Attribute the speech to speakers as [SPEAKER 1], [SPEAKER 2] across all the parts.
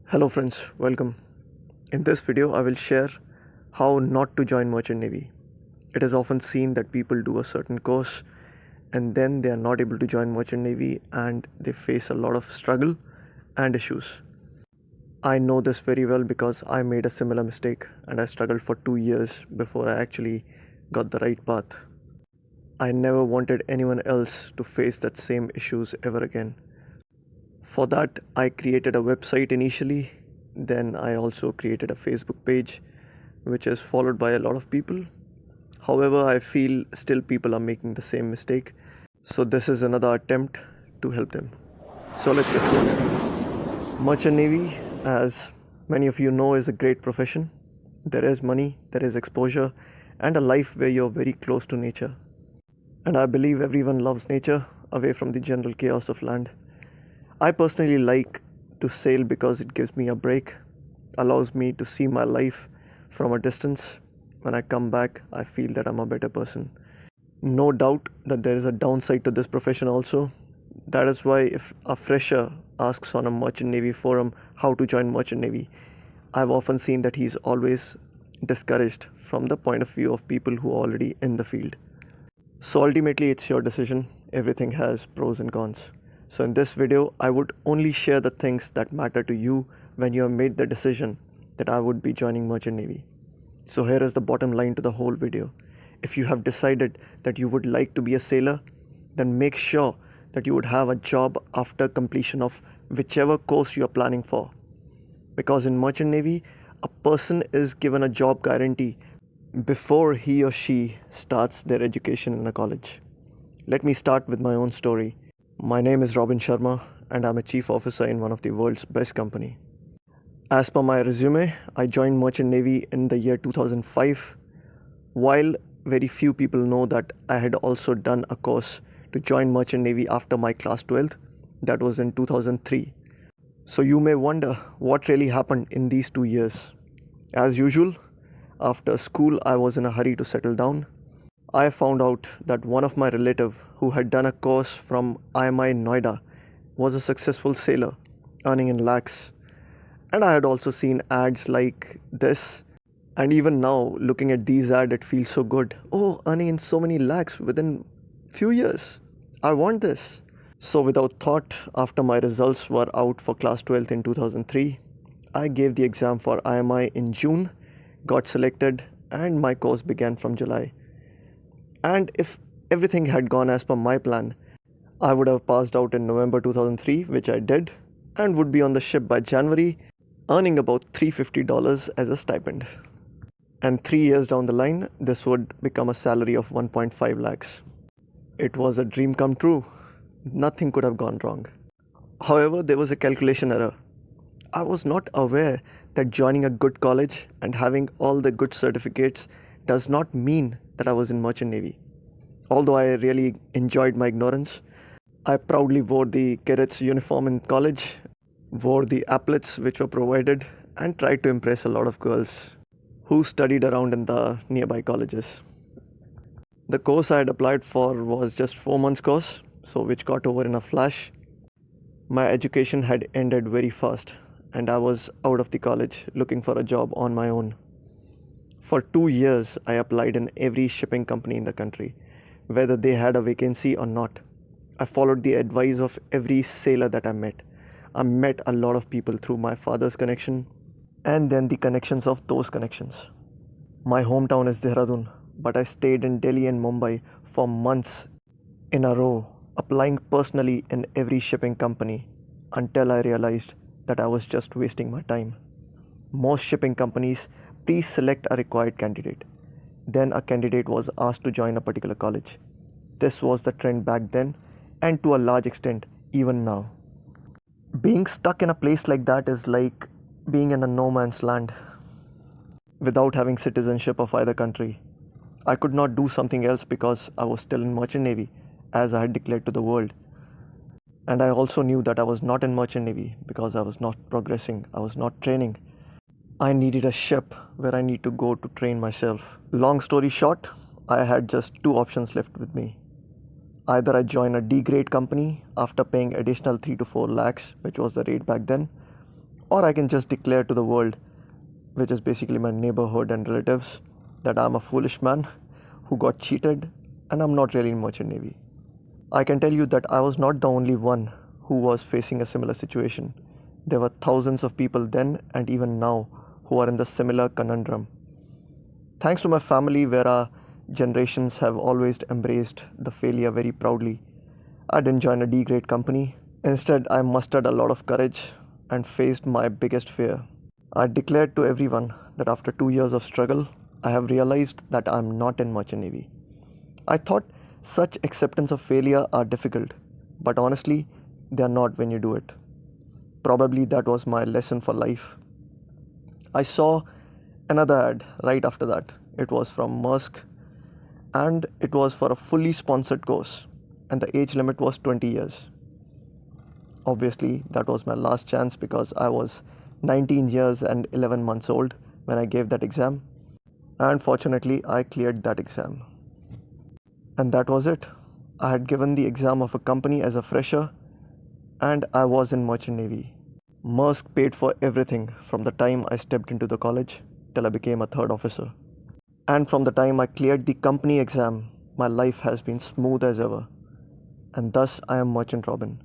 [SPEAKER 1] Hello friends, welcome. In this video, I will share how not to join Merchant Navy. It is often seen that people do a certain course and then they are not able to join Merchant Navy and they face a lot of struggle and issues. I know this very well because I made a similar mistake and I struggled for 2 years before I actually got the right path. I never wanted anyone else to face that same issues ever again. For that, I created a website initially, then I also created a Facebook page, which is followed by a lot of people. However, I feel still people are making the same mistake, so this is another attempt to help them. So let's get started. Merchant Navy, as many of you know, is a great profession. There is money, there is exposure, and a life where you're very close to nature. And I believe everyone loves nature away from the general chaos of land. I personally like to sail because it gives me a break, allows me to see my life from a distance. When I come back, I feel that I'm a better person. No doubt that there is a downside to this profession also. That is why, if a fresher asks on a Merchant Navy forum how to join Merchant Navy, I've often seen that he's always discouraged from the point of view of people who are already in the field. So ultimately, it's your decision. Everything has pros and cons. So in this video, I would only share the things that matter to you when you have made the decision that I would be joining Merchant Navy. So here is the bottom line to the whole video. If you have decided that you would like to be a sailor, then make sure that you would have a job after completion of whichever course you are planning for. Because in Merchant Navy, a person is given a job guarantee before he or she starts their education in a college. Let me start with my own story. My name is Robin Sharma and I'm a chief officer in one of the world's best company. As per my resume, I joined Merchant Navy in the year 2005. While very few people know that I had also done a course to join Merchant Navy after my class 12th, that was in 2003. So you may wonder what really happened in these 2 years. As usual, after school I was in a hurry to settle down. I found out that one of my relative who had done a course from IMI Noida was a successful sailor, earning in lakhs. And I had also seen ads like this. And even now, looking at these ads, it feels so good. Oh, earning in so many lakhs within few years. I want this. So without thought, after my results were out for class 12th in 2003, I gave the exam for IMI in June, got selected, and my course began from July. And if everything had gone as per my plan, I would have passed out in November 2003, which I did, and would be on the ship by January, earning about $350 as a stipend. And 3 years down the line, this would become a salary of 1.5 lakhs. It was a dream come true. Nothing could have gone wrong. However, there was a calculation error. I was not aware that joining a good college and having all the good certificates does not mean that I was in Merchant Navy. Although I really enjoyed my ignorance, I proudly wore the cadets uniform in college, wore the applets which were provided, and tried to impress a lot of girls who studied around in the nearby colleges. The course I had applied for was just 4 months course, so which got over in a flash. My education had ended very fast and I was out of the college looking for a job on my own. For 2 years, I applied in every shipping company in the country, whether they had a vacancy or not. I followed the advice of every sailor that I met. I met a lot of people through my father's connection and then the connections of those connections. My hometown is Dehradun, but I stayed in Delhi and Mumbai for months in a row, applying personally in every shipping company until I realized that I was just wasting my time. Most shipping companies pre-select a required candidate. Then a candidate was asked to join a particular college. This was the trend back then and to a large extent even now. Being stuck in a place like that is like being in a no man's land without having citizenship of either country. I could not do something else because I was still in Merchant Navy as I had declared to the world. And I also knew that I was not in Merchant Navy because I was not progressing, I was not training. I needed a ship where I need to go to train myself. Long story short, I had just two options left with me. Either I join a D grade company after paying additional 3 to 4 lakhs, which was the rate back then, Or I can just declare to the world, which is basically my neighborhood and relatives, that I'm a foolish man who got cheated and I'm not really in Merchant Navy. I can tell you that I was not the only one who was facing a similar situation. There were thousands of people then and even now who are in the similar conundrum. Thanks to my family, where our generations have always embraced the failure very proudly, I didn't join a D grade company. Instead, I mustered a lot of courage and faced my biggest fear. I declared to everyone that after 2 years of struggle, I have realized that I am not in Merchant Navy. I thought such acceptance of failure are difficult, but honestly, they are not when you do it. Probably that was my lesson for life. I saw another ad right after that. It was from Maersk and it was for a fully sponsored course, and the age limit was 20 years. Obviously, that was my last chance because I was 19 years and 11 months old when I gave that exam, and fortunately, I cleared that exam. And that was it. I had given the exam of a company as a fresher, and I was in Merchant Navy. Maersk paid for everything from the time I stepped into the college till I became a third officer. And from the time I cleared the company exam, my life has been smooth as ever. And thus I am Merchant Robin.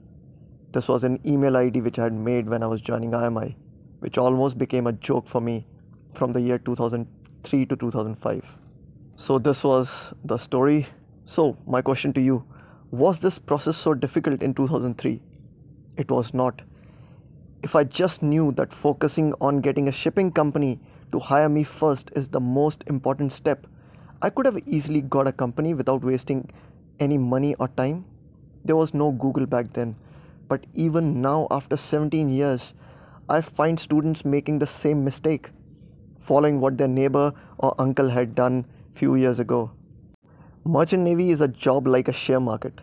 [SPEAKER 1] This was an email ID which I had made when I was joining IMI, which almost became a joke for me from the year 2003 to 2005. So this was the story. So my question to you, was this process so difficult in 2003? It was not. If I just knew that focusing on getting a shipping company to hire me first is the most important step, I could have easily got a company without wasting any money or time. There was no Google back then, but even now, after 17 years, I find students making the same mistake, following what their neighbor or uncle had done few years ago. Merchant Navy is a job like a share market.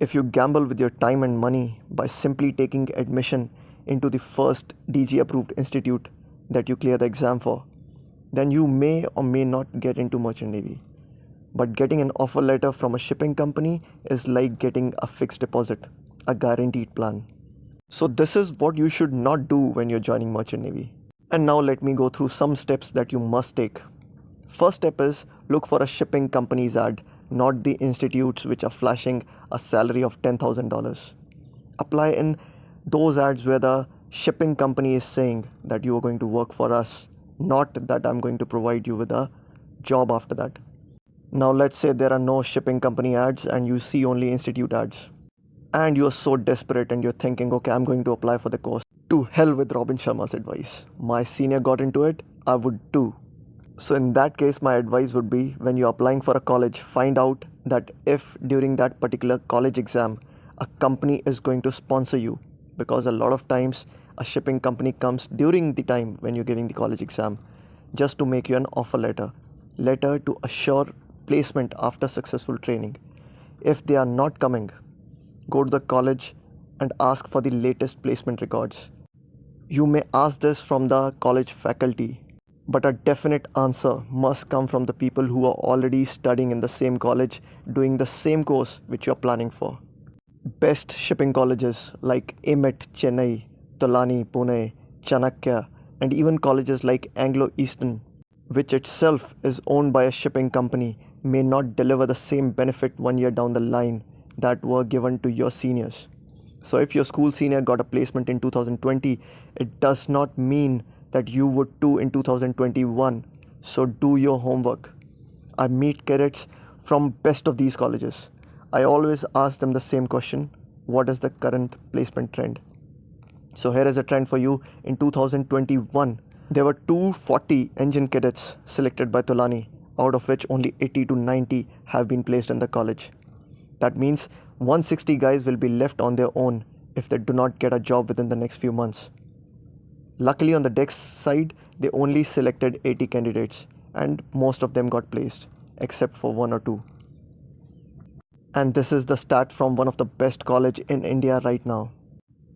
[SPEAKER 1] If you gamble with your time and money by simply taking admission into the first DG approved institute that you clear the exam for, then you may or may not get into Merchant Navy. But getting an offer letter from a shipping company is like getting a fixed deposit, a guaranteed plan. So this is what you should not do when you're joining Merchant Navy. And now let me go through some steps that you must take. First step is look for a shipping company's ad, not the institutes which are flashing a salary of $10,000. Apply in those ads where the shipping company is saying that you are going to work for us, not that I'm going to provide you with a job after that. Now let's say there are no shipping company ads and you see only institute ads. And you're so desperate and you're thinking, okay, I'm going to apply for the course. To hell with Robin Sharma's advice. My senior got into it, I would too. So in that case, my advice would be when you're applying for a college, find out that if during that particular college exam, a company is going to sponsor you, because a lot of times a shipping company comes during the time when you're giving the college exam just to make you an offer letter to assure placement after successful training. If they are not coming, go to the college and ask for the latest placement records. You may ask this from the college faculty, but a definite answer must come from the people who are already studying in the same college, doing the same course which you're planning for. Best shipping colleges like AMET, Chennai, Tolani, Pune, Chanakya, and even colleges like Anglo-Eastern, which itself is owned by a shipping company, may not deliver the same benefit 1 year down the line that were given to your seniors. So if your school senior got a placement in 2020, it does not mean that you would too in 2021. So do your homework. I meet cadets from best of these colleges. I always ask them the same question: what is the current placement trend? So here is a trend for you. In 2021, there were 240 engine cadets selected by Tolani, out of which only 80 to 90 have been placed in the college. That means 160 guys will be left on their own if they do not get a job within the next few months. Luckily, on the deck side, they only selected 80 candidates and most of them got placed, except for one or two. And this is the stat from one of the best college in India right now.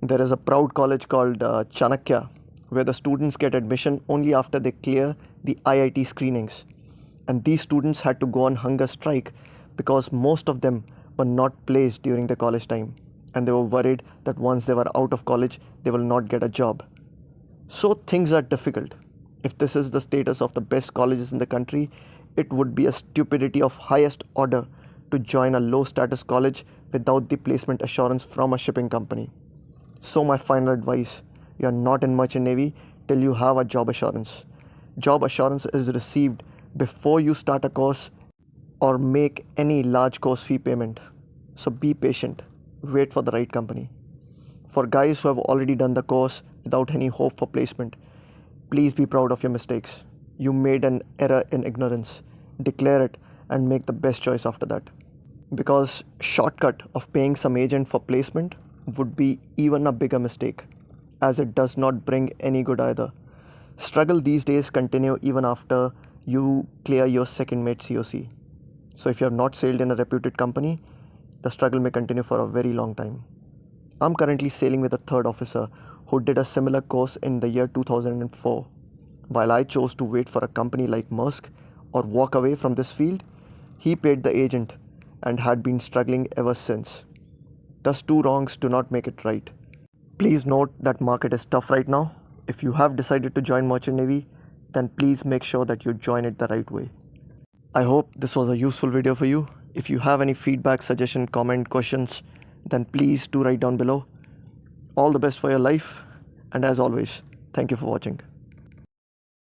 [SPEAKER 1] There is a proud college called Chanakya, where the students get admission only after they clear the IIT screenings. And these students had to go on hunger strike because most of them were not placed during the college time. And they were worried that once they were out of college, they will not get a job. So things are difficult. If this is the status of the best colleges in the country, it would be a stupidity of highest order to join a low status college without the placement assurance from a shipping company. So, my final advice, you are not in Merchant Navy till you have a job assurance. Job assurance is received before you start a course or make any large course fee payment. So, be patient, wait for the right company. For guys who have already done the course without any hope for placement, please be proud of your mistakes. You made an error in ignorance. Declare it and make the best choice after that. Because shortcut of paying some agent for placement would be even a bigger mistake, as it does not bring any good either. Struggle these days continue even after you clear your second mate COC. So if you have not sailed in a reputed company, the struggle may continue for a very long time. I'm currently sailing with a third officer who did a similar course in the year 2004. While I chose to wait for a company like Maersk or walk away from this field, he paid the agent and had been struggling ever since. Thus, two wrongs do not make it right. Please note that market is tough right now. If you have decided to join Merchant Navy, then please make sure that you join it the right way. I hope this was a useful video for you. If you have any feedback, suggestion, comment, questions, then please do write down below. All the best for your life, and as always, thank you for watching.